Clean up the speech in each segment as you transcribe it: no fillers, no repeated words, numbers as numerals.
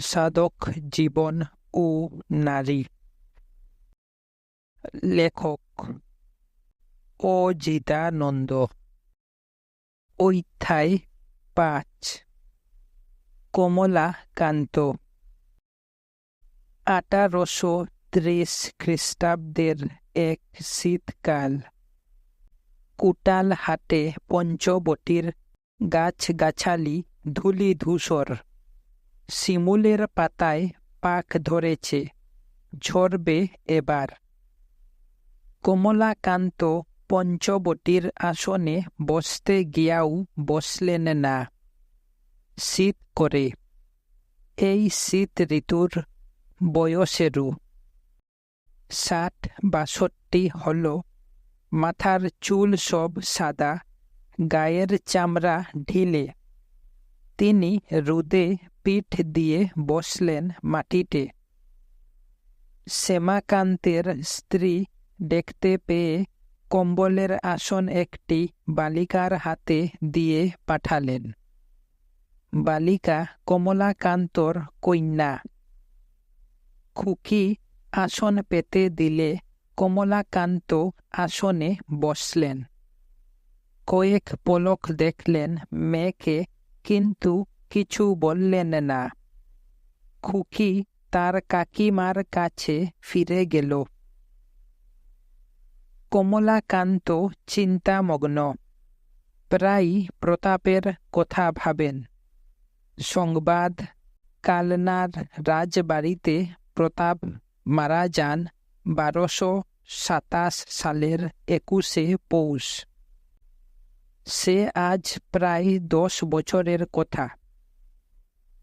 সাধক জীবন ও নারী। লেখক অজিতানন্দ। অধ্যায় ৫। কমলাকান্ত। ১৮৩০ খ্রিস্টাব্দের এক শীতকাল। কুটালহাটে পঞ্চবটীর গাছগাছালি ধূলিধূসর। শিমুলের পাতায় পাক ধরেছে, ঝরবে এবার। কমলাকান্ত পঞ্চবটীর আসনে বসতে গিয়াও বসলেন না। শীত করে। এই শীত ঋতুর বয়সেরও। ৬০-৬২ হল। মাথার চুল সব সাদা, গায়ের চামড়া ঢিলে। তিনি রোদে পিঠ দিয়ে বসলেন মাটিতে। শ্যামাকান্তের স্ত্রী দেখতে পেয়ে কম্বলের আসন একটি বালিকার হাতে দিয়ে পাঠালেন। বালিকা কমলাকান্তর কন্যা। খুকি আসন পেতে দিলে কমলাকান্ত আসনে বসলেন। কয়েক পলক দেখলেন মেয়েকে, কিন্তু কিছু বললেন না। খুকি তার কাকিমার কাছে ফিরে গেল। কমলাকান্ত চিন্তামগ্ন। প্রায় প্রতাপের কথা ভাবেন। সংবাদ, কালনার রাজবাড়িতে প্রতাপ মারা যান ১২২৭ সালের ২১শে পৌষ। সে আজ প্রায় ১০ বছরের কথা।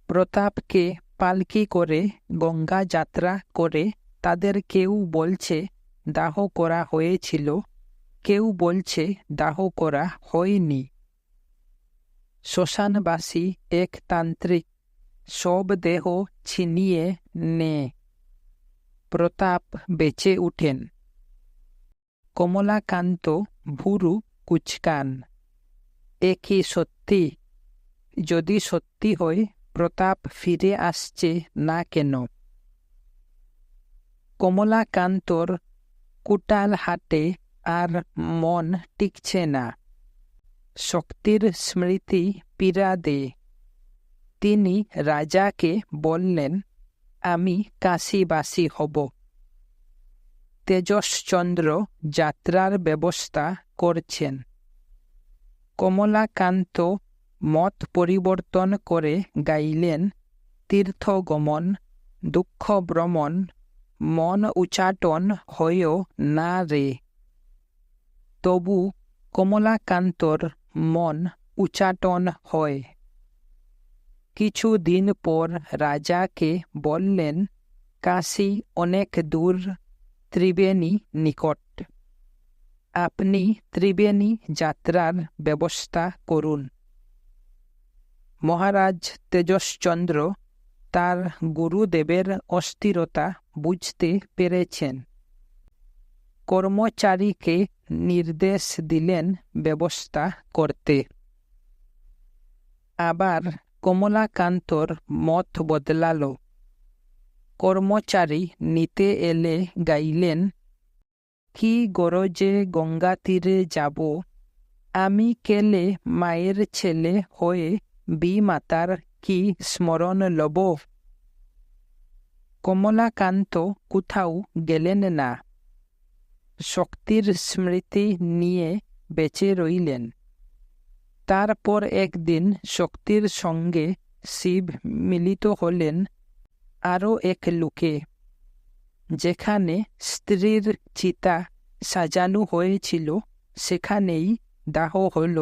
প্রতাপকে পালকি করে গঙ্গা যাত্রা করে তাদের কেউ বলছে দাহ করা হয়েছিল, কেউ বলছে দাহ করা হয়নি। শ্মশানবাসী এক তান্ত্রিক সব দেহ ছিনিয়ে নেয়। প্রতাপ বেঁচে উঠেন। কমলাকান্ত ভুরু কুঁচকান। এ কি সত্যি? যদি সত্যি হয়, প্রতাপ ফিরে আসছে না কেন? কমলাকান্তর কুটালহাটে আর মন টিকছে না। শক্তির স্মৃতি পীড়া দেয়। তিনি রাজাকে বললেন, আমি কাশীবাসী হব। তেজশ্চন্দ্র যাত্রার ব্যবস্থা করছেন। কমলাকান্ত মত পরিবর্তন করে গাইলেন, তীর্থগমন, দুঃখভ্রমণ, মন উচাটন হয়েও না রে। তবু কমলাকান্তর মন উচাটন হয়। কিছুদিন পর রাজাকে বললেন, কাশী অনেক দূর, ত্রিবেণী নিকট। আপনি ত্রিবেণী যাত্রার ব্যবস্থা করুন। মহারাজ তেজশ্চন্দ্র তার গুরুদেবের অস্থিরতা বুঝতে পেরেছেন। কর্মচারীকে নির্দেশ দিলেন ব্যবস্থা করতে। আবার কমলাকান্তর মত বদলাল। কর্মচারী নিতে এলে গাইলেন, কি গরজে গঙ্গা তীরে যাব, আমি কেলে মায়ের ছেলে হয়ে বিমাতার কি স্মরণ লব। কমলাকান্ত কোথাও গেলেন না। শক্তির স্মৃতি নিয়ে বেঁচে রইলেন। তারপর একদিন শক্তির সঙ্গে শিব মিলিত হলেন আরও এক লোকে। যেখানে স্ত্রীর চিতা সাজানো হয়েছিল, সেখানেই দাহ হল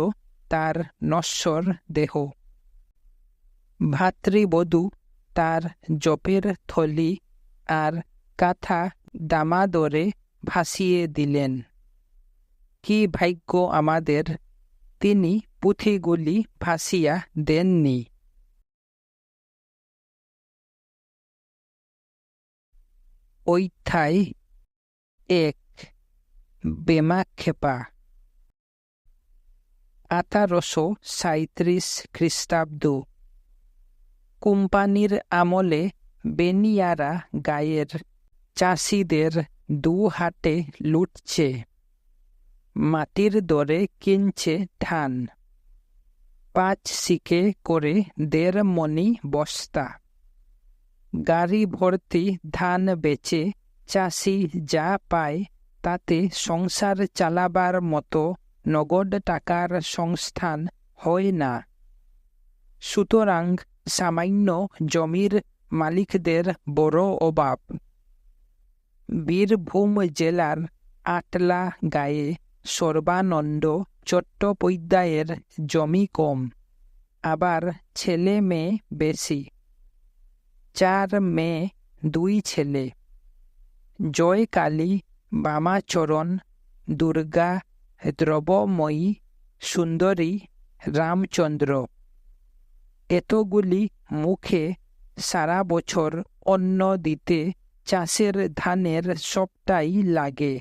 তার নশ্বর দেহ। ভাতৃবধূ তার জপের থলি আর কাঁথা দামাদরে ভাসিয়ে দিলেন। কি ভাগ্য আমাদের, তিনি পুঁথিগুলি ভাসিয়া দেননি। অধ্যায় ১। বেমাক্ষেপা। ১৮৩৭ খ্রিস্টাব্দ। কোম্পানির আমলে বেনিয়ারা গায়ের চাষিদের দু হাটে লুটছে, মাটির দরে কিনছে ধান, 5 শিকে করে 1.5 মণি বস্তা। গাড়ি ভর্তি ধান বেচে চাষি যা পায় তাতে সংসার চালাবার মতো নগদ টাকার সংস্থান হয় না। সুতরাং সামান্য জমির মালিকদের বড় অভাব। বীরভূম জেলার আটলা গায়ে সর্বানন্দ চট্টোপাধ্যায়ের জমি কম, আবার ছেলে মেয়ে বেশি। 4 মেয়ে 2 ছেলে, জয়কালী, বামাচরণ, দুর্গা, দ্রব্যময়ী, সুন্দরী, রামচন্দ্র। এতগুলি মুখে সারা বছর অন্ন দিতে চাষের ধানের সবটাই লাগে,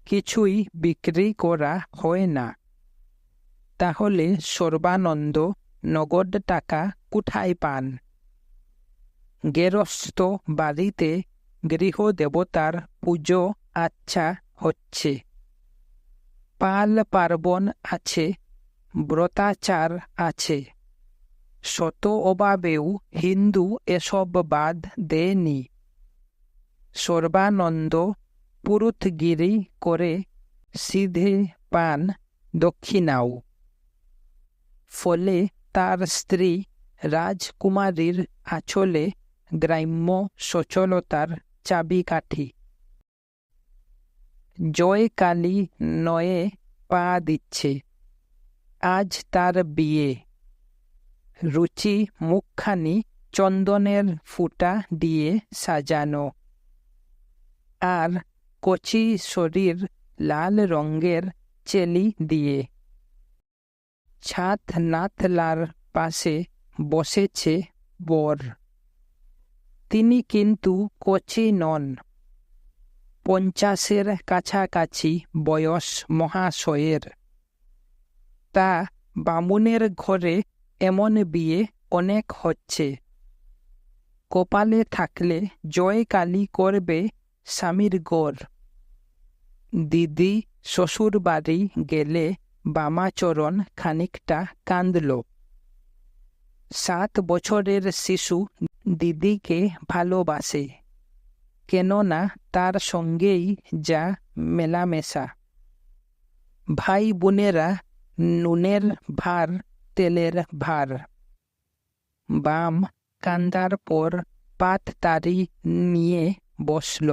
কিছুই বিক্রি করা হয় না। তাহলে সর্বানন্দ নগদ টাকা কোথায় পান? গেরস্থ বাড়িতে গৃহদেবতার পুজো আচ্ছা হচ্ছে, পাল পার্বণ আছে, ব্রতাচার আছে। শত অভাবেও হিন্দু এসব বাদ দেয়নি। সর্বানন্দ পুরুতগিরি করে সিধে পান দক্ষিণাও। ফলে তার স্ত্রী রাজকুমারীর আঁচলে গ্রাম্য সচলতার চাবিকাঠি। জয়কালী নয়ে পা দিচ্ছে, আজ তার বিয়ে। রুচি মুখখানি চন্দনের ফুটা দিয়ে সাজানো, আর কচি শরীর লাল রঙের চেলি দিয়ে। ছাদ নাতলার পাশে বসেছে বর। তিনি কিন্তু কচি নন, 50-এর কাছাকাছি বয়স মহাশয়ের। তা বামুনের ঘরে এমন বিয়ে অনেক হচ্ছে। কপালে থাকলে জয়কালী করবে স্বামীর গড়। দিদি শ্বশুর বাড়ি গেলে বামাচরণ খানিকটা কাঁদল। 7 বছরের শিশু দিদিকে ভালোবাসে, কেননা তার সঙ্গেই যা মেলামেশা। ভাই বোনেরা নুনের ভার তেলের ভার। বাম কান্দার পর পাততাড়ি নিয়ে বসল।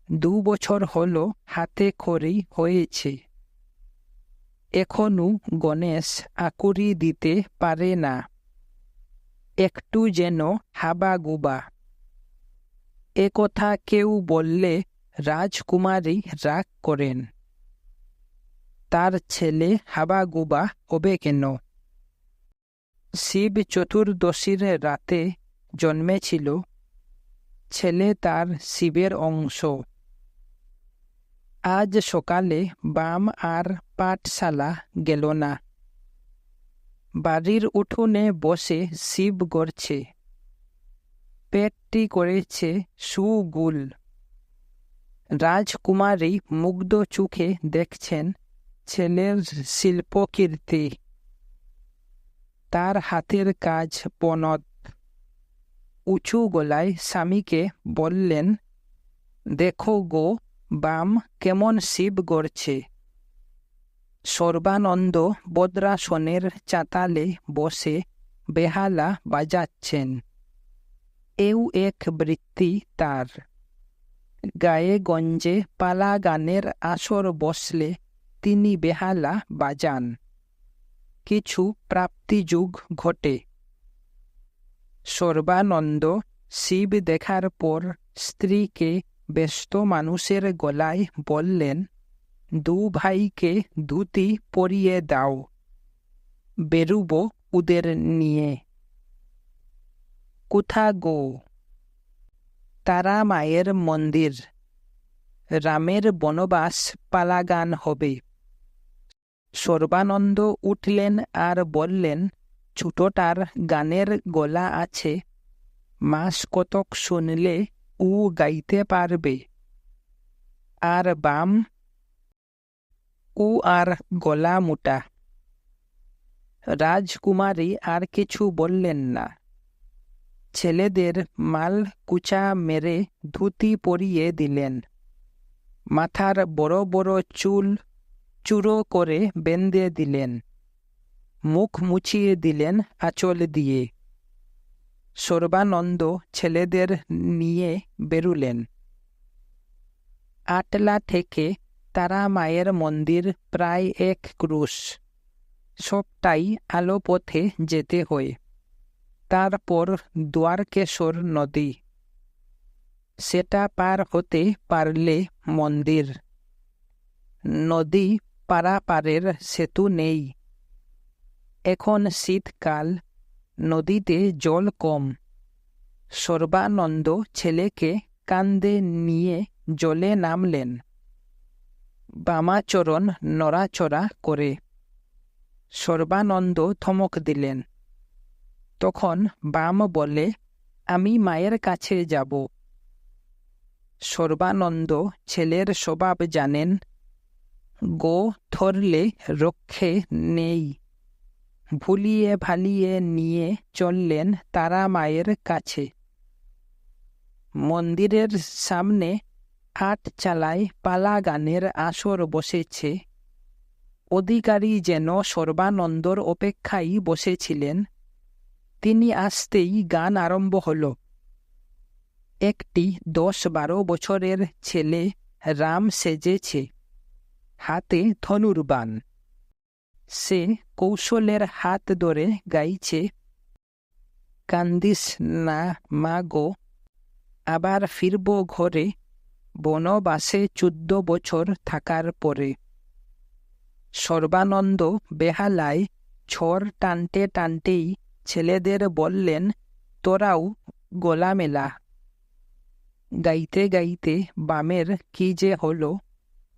2 বছর হলো হাতে খড়ি হয়েছে। এখনো গণেশ আকুরি দিতে পারে না, একটু যেন হাবাগুবা। একথা কেউ বললে রাজকুমারী রাগ করেন। তার ছেলে হাবাগুবা হবে কেন? শিব চতুর্দশীর রাতে জন্মেছিল, ছেলে তার শিবের অংশ। আজ সকালে বাম আর পাঠশালা গেল না। বাড়ির উঠোনে বসে শিব গড়ছে। পেটটি করেছে সুগুল। রাজকুমারী মুগ্ধ চোখে দেখছেন ছেলের শিল্পকীর্তি। তার হাতের কাজ পনত। উঁচু গলায় স্বামীকে বললেন, দেখো গো বাম কেমন শিব গড়ছে। সর্বানন্দ বদ্রাসনের চাতালে বসে বেহালা বাজাচ্ছেন। এও এক বৃত্তি তার। গায়ে গঞ্জে পালা গানের আসর বসলে তিনি বেহালা বাজান। কিছু প্রাপ্তিযোগ ঘটে। সর্বানন্দ শিব দেখার পর স্ত্রীকে ব্যস্ত মানুষের গলায় বললেন, 2 ভাইকে ধুতি পরিয়ে দাও, বেরুব ওদের নিয়ে। কোথা গো? তারা মায়ের মন্দির। রামের বনবাস পালাগান হবে। সর্বানন্দ উঠলেন আর বললেন, ছোটটার গানের গলা আছে, মাস কতক শুনলে ও গাইতে পারবে। আর বাম, ও আর গলা মোটা। রাজকুমারী আর কিছু বললেন না। ছেলেদের মাল কুচা মেরে ধুতি পরিয়ে দিলেন। মাথার বড় বড় চুল চূড়ো করে বেঁধে দিলেন। মুখ মুছিয়ে দিলেন আঁচল দিয়ে। সর্বানন্দ ছেলেদের নিয়ে বেরুলেন। আটলা থেকে তারা মায়ের মন্দির প্রায় 1 ক্রুশ। সবটাই আলো পথে যেতে হয়। তারপর দ্বারকেশ্বর নদী। সেটা পার হতে পারলে মন্দির। নদী পারাপারের সেতু নেই। এখন শীতকাল, নদীতে জল কম। সর্বানন্দ ছেলেকে কাঁধে নিয়ে জলে নামলেন। বামাচরণ নড়াচড়া করে। সর্বানন্দ ধমক দিলেন। তখন বাম বলে, আমি মায়ের কাছে যাব। সর্বানন্দ ছেলের স্বভাব জানেন। গো ধরলে রক্ষে নেই। ভুলিয়ে ভালিয়ে নিয়ে চললেন তারা মায়ের কাছে। মন্দিরের সামনে আটচালায় পালা গানের আসর বসেছে। অধিকারী যেন সর্বানন্দর অপেক্ষায় বসেছিলেন। তিনি আসতেই গান আরম্ভ হল। একটি 10-12 বছরের ছেলে রাম সেজেছে, হাতে ধনুর্বাণ। সে কৌশলের হাত ধরে গাইছে, কান্দিস না মা গো, আবার ফিরব ঘরে, বনবাসে 14 বছর থাকার পরে। সর্বানন্দ বেহালায় ছড় টানতে টানতেই ছেলেদের বললেন, তোরাও গলা মেলা। গাইতে গাইতে বামের কি যে হল,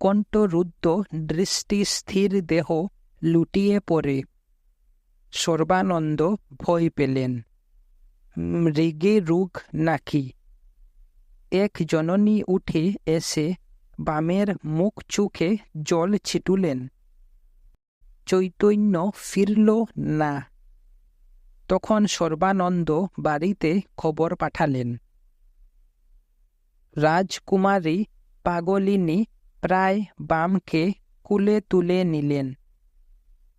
কণ্ঠরুদ্ধ দৃষ্টি স্থির দেহ লুটিয়ে পড়ে। সর্বানন্দ ভয় পেলেন। মৃগে রোগ নাকি? এক জননী উঠে এসে বামের মুখ চোখে জল ছিটুলেন। চৈতন্য ফিরল না। তখন সর্বানন্দ বাড়িতে খবর পাঠালেন। রাজকুমারী পাগলিনী প্রায় বামকে কুলে তুলে নিলেন।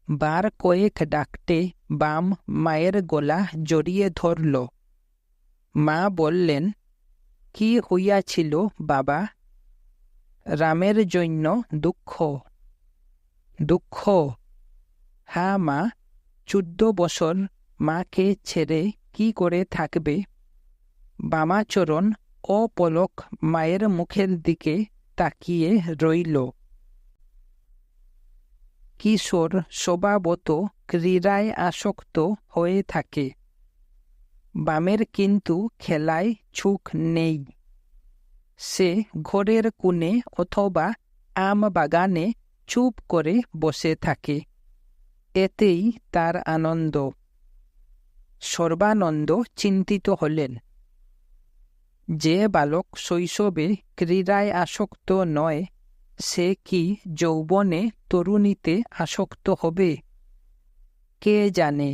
বার কয়েক ডাকতে বাম মায়ের গলা জড়িয়ে ধরল। মা বললেন, কি হইয়াছিল বাবা? রামের জন্য দুঃখ? দুঃখ? হ্যাঁ মা, 14 বছর মাকে ছেড়ে কি করে থাকবে? বামাচরণ অপলক মায়ের মুখের দিকে তাকিয়ে রইল। কিশোর স্বভাবত ক্রীড়ায় আসক্ত হয়ে থাকে। বামের কিন্তু খেলায় ঝোঁক নেই। সে ঘরের কোণে অথবা আম বাগানে চুপ করে বসে থাকে। এতেই তার আনন্দ। সর্বানন্দ চিন্তিত হলেন। যে বালক শৈশবে ক্রীড়ায় আসক্ত নয়, সে কি যৌবনে তরুণীতে আসক্ত হবে? কে জানে,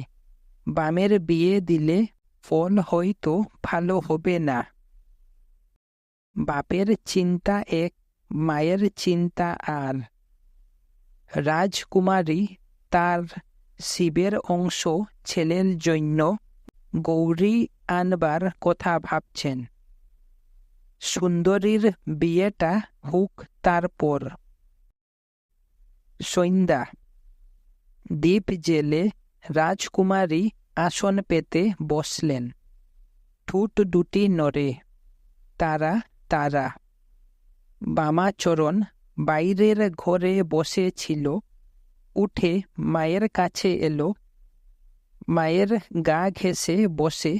বামের বিয়ে দিলে ফল হয়তো ভালো হবে না। বাপের চিন্তা এক, মায়ের চিন্তা আর। রাজকুমারী তার শিবের অংশ ছেলের জন্য গৌরী আনবার কথা ভাবছেন। সুন্দরীর বিয়েটা হোক তারপর। সন্ধ্যা। দীপ জেলে রাজকুমারী আসন পেতে বসলেন। ঠোঁট দুটি নড়ে। তারা তারা। বামাচরণ বাইরের ঘরে বসেছিল। উঠে মায়ের কাছে এলো। মায়ের গা ঘেঁষে বসে,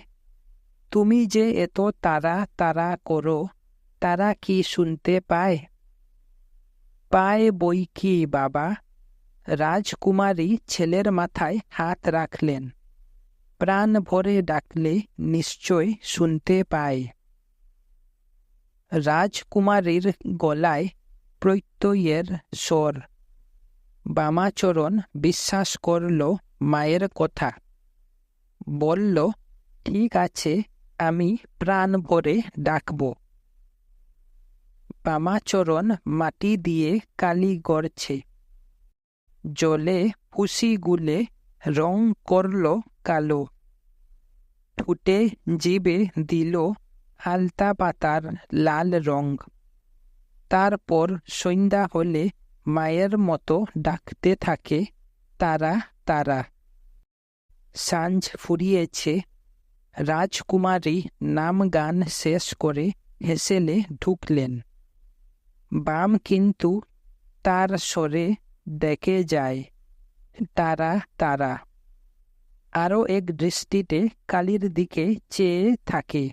তুমি যে এত তাড়া তাড়া করো, তারা কি শুনতে পায়? পায় বই কি বাবা। রাজকুমারী ছেলের মাথায় হাত রাখলেন। প্রাণ ভরে ডাকলে নিশ্চয় শুনতে পায়। রাজকুমারীর গলায় প্রত্যয়ের স্বর। বামাচরণ বিশ্বাস করল মায়ের কথা। বলল, ঠিক আছে, আমি প্রাণ ভরে ডাকব। বামাচরণ মাটি দিয়ে কালি গড়ছে। জলে ফুসি গুলে রং করল কালো। ঠুটে জিবে দিল আলতা পাতার লাল রং। তারপর সন্ধ্যা হলে মায়ের মতো ডাকতে থাকে, তারা তারা। সাঁঝ ফুরিয়েছে। রাজকুমারী নাম গান শেষ করে হেসেলে ঢুকলেন। বাম কিন্তু তার স্বরে ডেকে যায়, তারা তারা। আরও এক দৃষ্টিতে কালীর দিকে চেয়ে থাকে।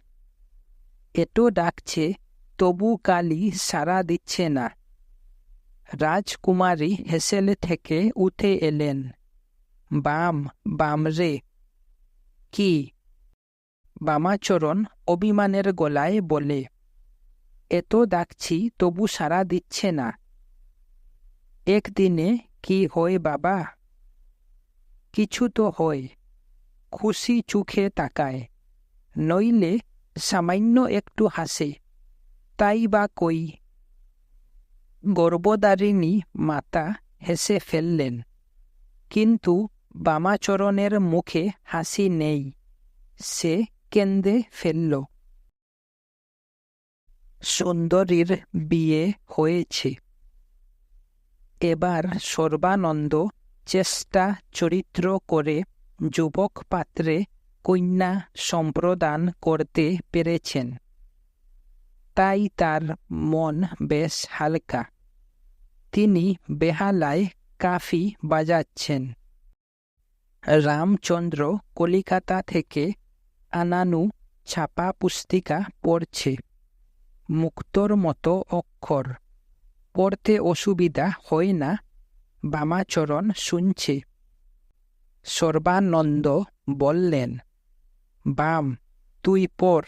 এত ডাকছে, তবু কালী সাড়া দিচ্ছে না। রাজকুমারী হেসেলে থেকে উঠে এলেন। বাম, বাম রে। কি? বামাচরণ অভিমানের গলায় বলে, এত ডাকছি তবু সাড়া দিচ্ছে না। একদিনে কি হয় বাবা? কিছু তো হয়। খুশি চোখে তাকায়, নইলে সামান্য একটু হাসে, তাই বা কই। গর্ভধারিণী মাতা হেসে ফেললেন, কিন্তু বামাচরণের মুখে হাসি নেই। সে কেঁদে ফেলল। সুন্দরীর বিয়ে হয়েছে। এবার সর্বানন্দ চেষ্টা চরিত্র করে যুবক পাত্রে কন্যা সম্প্রদান করতে পেরেছেন। তাই তার মন বেশ হালকা। তিনি বেহালায় কাফি বাজাচ্ছেন। রামচন্দ্র কলিকাতা থেকে আনানু ছাপা পুস্তিকা পড়ছে। মুক্তোর মতো অক্ষর, পড়তে অসুবিধা হয় না। বামাচরণ শুনছে। সর্বানন্দ বললেন, বাম, তুই পড়।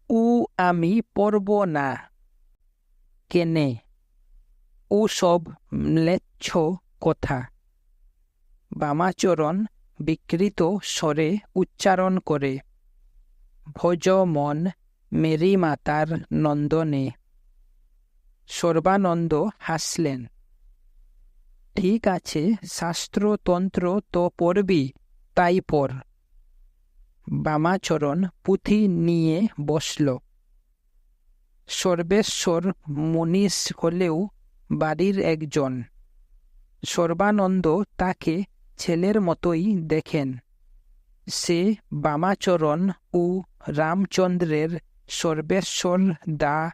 ও আমি পড়ব না। কেনে? ও সব ম্লেচ্ছ কথা। বামাচরণ বিকৃত স্বরে উচ্চারণ করে, ভজ মন মেরি মাতার নন্দনে। সর্বানন্দ হাসলেন। ঠিক আছে, শাস্ত্রতন্ত্র তো পড়বি, তাই পড়। বামাচরণ পুঁথি নিয়ে বসল। সর্বেশ্বর মনীষ হলেও বাড়ির একজন। সর্বানন্দ তাকে ছেলের মতোই দেখেন। সে বামাচরণ ও রামচন্দ্রের সর্বেশ্বর দা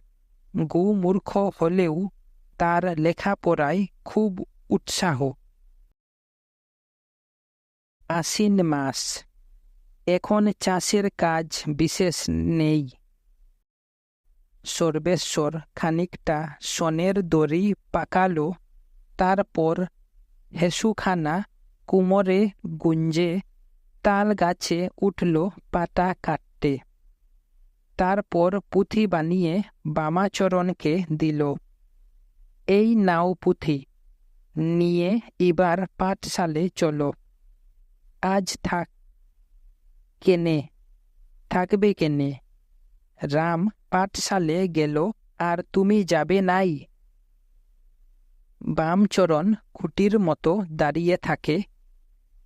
গুমূর্খ হলেও তার লেখাপড়ায় খুব উৎসাহ। আশ্বিন মাস। এখন চাষের কাজ বিশেষ নেই। সর্বেশ্বর খানিকটা সনের দড়ি পাকালো। তারপর হেসুখানা কুমোরে গুঞ্জে তাল গাছে উঠল পাতা কাটতে। তারপর পুঁথি বানিয়ে বামাচরণকে দিল। এই নাও পুঁথি, নিয়ে এবার পাঠশালে চলো। আজ থাক। কেনে? থাকবে কেনে? রাম পাঠশালে গেল, আর তুমি যাবে নাই? বামচরণ খুঁটির মতো দাঁড়িয়ে থাকে।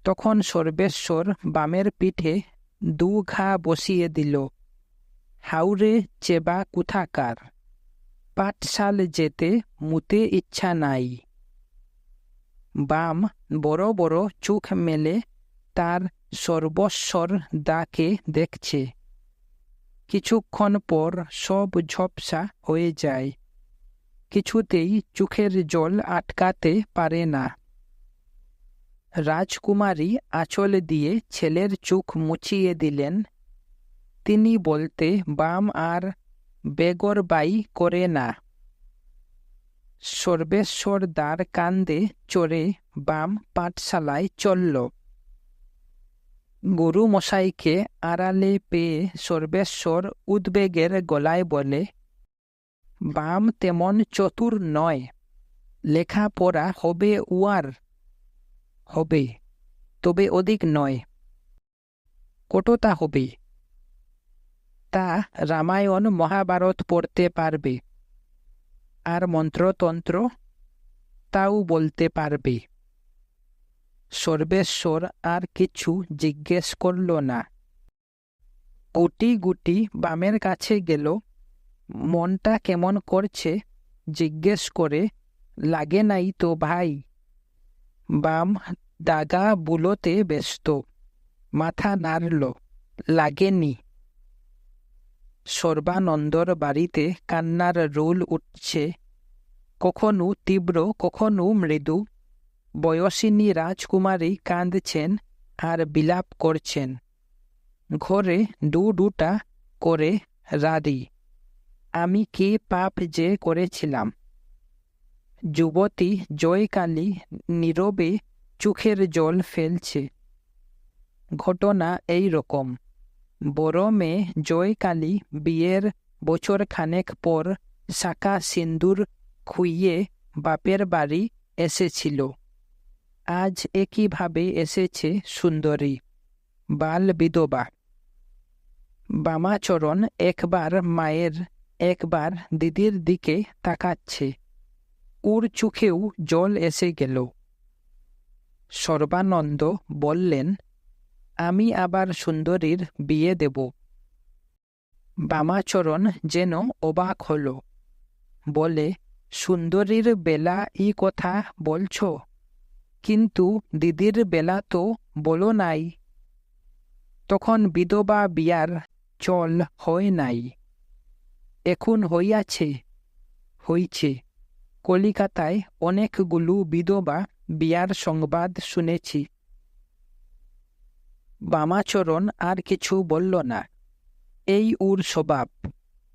তখন সর্বেশ্বর বামের পিঠে দু ঘা বসিয়ে দিল। হাউরে চেবা কোথাকার, পাঠশাল যেতে মুতে ইচ্ছা নাই। বাম বড় বড় চোখ মেলে তার সর্বস্বর দাকে দেখছে। কিছুক্ষণ পর সব ঝপসা হয়ে যায়। কিছুতেই চোখের জল আটকাতে পারে না। রাজকুমারী আঁচল দিয়ে ছেলের চোখ মুছিয়ে দিলেন। তিনি বলতে বাম আর বেগরবাই করে না। সর্বেশ্বর দার কান্দে চড়ে বাম পাঠশালায় চলল। গুরুমশাইকে আড়ালে পেয়ে সর্বেশ্বর উদ্বেগের গলায় বলে, বাম তেমন চতুর নয়, লেখাপড়া হবে উয়ার? হবে, তবে অধিক নয়। কতটা হবে? তা রামায়ণ মহাভারত পড়তে পারবে, আর মন্ত্রতন্ত্র তাও বলতে পারবে। সর্বেশ্বর আর কিছু জিজ্ঞেস করল না। গুটি গুটি বামের কাছে গেল। মনটা কেমন করছে জিজ্ঞেস করে, লাগে নাই তো ভাই? বাম দাগা বুলোতে ব্যস্ত, মাথা নাড়ল, লাগেনি। সর্বানন্দর বাড়িতে কান্নার রোল উঠছে, কখনো তীব্র কখনো মৃদু। বয়সিনী রাজকুমারী কাঁদছেন আর বিলাপ করছেন। ঘরে দুটা করে রাড়ি, আমি কি পাপ যে করেছিলাম। যুবতী জয়কালী নীরবে চোখের জল ফেলছে। ঘটনা এই রকম। বড় মেয়ে জয়কালী বিয়ের বছরখানেক পর শাঁখা সিন্দুর খুইয়ে বাপের বাড়ি এসেছিল। আজ একইভাবে এসেছে সুন্দরী, বাল বিধবা। বামাচরণ একবার মায়ের একবার দিদির দিকে তাকাচ্ছে। ওর চোখেও জল এসে গেল। সর্বানন্দ বললেন, আমি আবার সুন্দরীর বিয়ে দেব। বামাচরণ যেন অবাক হল, বলে, সুন্দরীর বেলা এই কথা বলছ, কিন্তু দিদির বেলা তো বলো নাই। তখন বিধবা বিয়ার চল হয় নাই। এখন হইয়াছে? হইছে। কলিকাতায় অনেকগুলো বিধবা বিয়ার সংবাদ শুনেছি। বামাচরণ আর কিছু বলল না। এই ওর স্বভাব,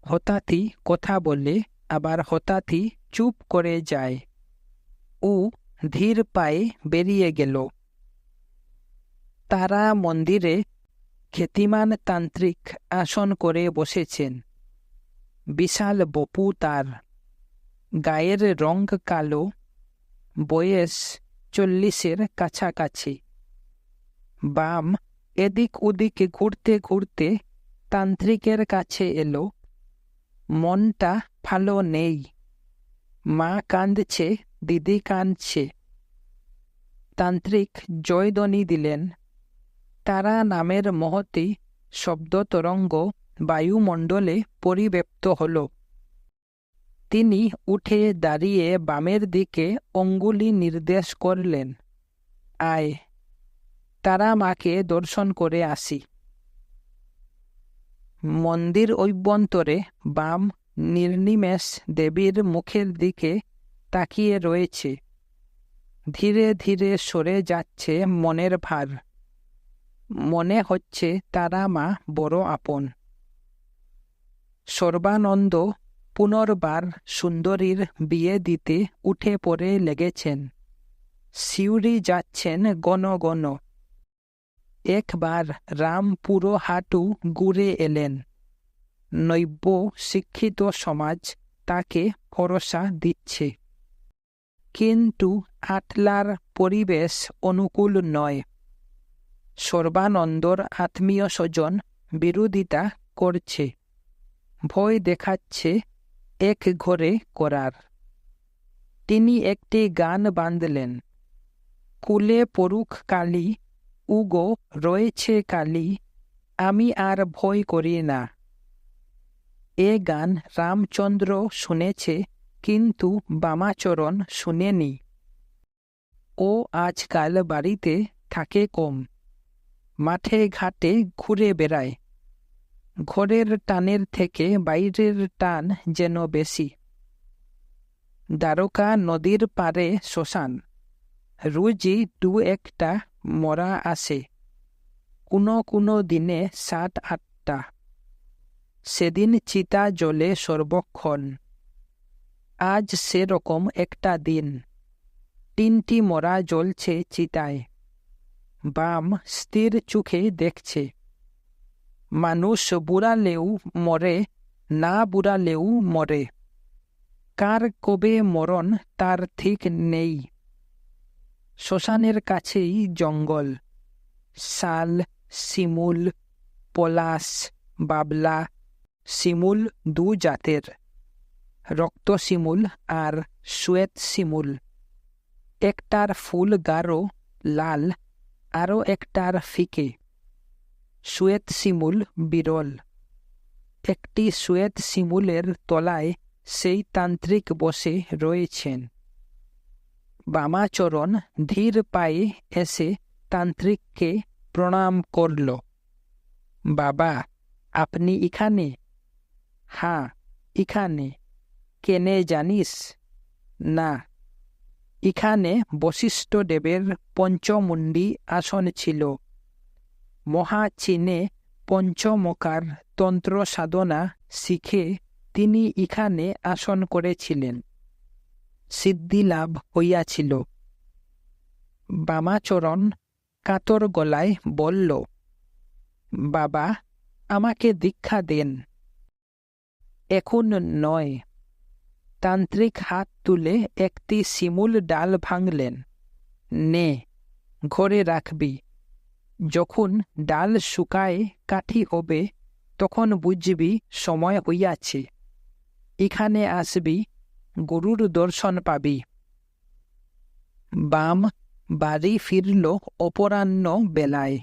হঠাৎই কথা বলে আবার হঠাৎই চুপ করে যায়। ও ধীর পায়ে বেরিয়ে গেল। তারা মন্দিরে খ্যাতিমান তান্ত্রিক আসন করে বসেছেন। বিশাল বপু তার, গায়ের রং কালো, বয়স 40-এর কাছাকাছি। বাম এদিক ওদিক ঘুরতে ঘুরতে তান্ত্রিকের কাছে এলো। মনটা ভালো নেই। মা কাঁদছে, দিদি কাঁদছে। তান্ত্রিক জয়ধ্বনি দিলেন। তারা নামের মহতী শব্দতরঙ্গ বায়ুমণ্ডলে পরিব্যাপ্ত হল। তিনি উঠে দাঁড়িয়ে বামের দিকে অঙ্গুলি নির্দেশ করলেন, আয়, তারা মাকে দর্শন করে আসি। মন্দির অভ্যন্তরে বাম নির্নিমেষ দেবীর মুখের দিকে তাকিয়ে রয়েছে। ধীরে ধীরে সরে যাচ্ছে মনের ভার। মনে হচ্ছে তারা মা বড় আপন। সর্বানন্দ পুনর্বার সুন্দরীর বিয়ে দিতে উঠে পড়ে লেগেছেন। শিউরি যাচ্ছেন গণ গণ। একবার রাম পুরো হাঁটু ঘুরে এলেন। নৈব্য শিক্ষিত সমাজ তাকে ভরসা দিচ্ছে, কিন্তু আটলার পরিবেশ অনুকূল নয়। সর্বানন্দর আত্মীয় স্বজন বিরোধিতা করছে, ভয় দেখাচ্ছে এক ঘরে করার। তিনি একটি গান বাঁধলেন, কুলে পড়ুক কালী, উগো রয়েছে কালী, আমি আর ভয় করি না। এ গান রামচন্দ্র শুনেছে, কিন্তু বামাচরণ শুনেনি। ও আজকাল বাড়িতে থাকে কম, মাঠে ঘাটে ঘুরে বেড়ায়। ঘরের টানের থেকে বাইরের টান যেন বেশি। দ্বারকা নদীর পারে শ্মশান, রোজই 2-1টা মরা আসে, কোনো দিনে 7-8টা। সেদিন চিতা জ্বলে সর্বক্ষণ। আজ সেরকম একটা দিন। 3টি মরা জ্বলছে চিতায়। বাম স্থির চোখে দেখছে। মানুষ বুড়ালেও মরে, না বুড়ালেও মরে। কার কবে মরণ তার ঠিক নেই। শ্মশানের কাছেই জঙ্গল। শাল, শিমুল, পলাশ, বাবলা। শিমুল দু জাতের, রক্ত শিমুল আর শ্বেত শিমুল। একটার ফুল গাঢ় লাল, আরও একটার ফিকে। শ্বেত শিমুল বিরল। একটি শ্বেত শিমুলের তলায় সেই তান্ত্রিক বসে রয়েছেন। বামাচরণ ধীর পায়ে এসে তান্ত্রিককে প্রণাম করল। বাবা, আপনি এখানে? হ্যাঁ, এখানে। কেনে জানিস? না। এখানে বশিষ্ঠদেবের পঞ্চমুণ্ডী আসন ছিল। মহাচীনে পঞ্চমকার তন্ত্র সাধনা শিখে তিনি এখানে আসন করেছিলেন। সিদ্ধিলাভ হইয়াছিল। বামাচরণ কাতর গলায় বলল, বাবা, আমাকে দীক্ষা দেন। এখন নয়। তান্ত্রিক হাত তুলে একটি শিমুল ডাল ভাঙলেন। নে, ঘরে রাখবি। যখন ডাল শুকায় কাঠি হবে, তখন বুঝবি সময় হইয়াছে। এখানে আসবি, গুরুর দর্শন পাবি। বাম বাড়ি ফিরল অপরাহ্ন বেলায়।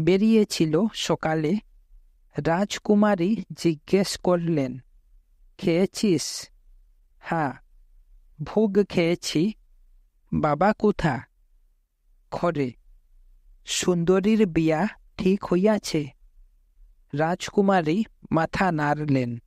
বেরিয়েছিল সকালে। রাজকুমারী জিজ্ঞেস করলেন, খেয়েছিস? হ্যাঁ, ভোগ খেয়েছি। বাবা কোথা? ঘরে। সুন্দরীর বিয়া ঠিক হইয়াছে? রাজকুমারী মাথা নাড়লেন।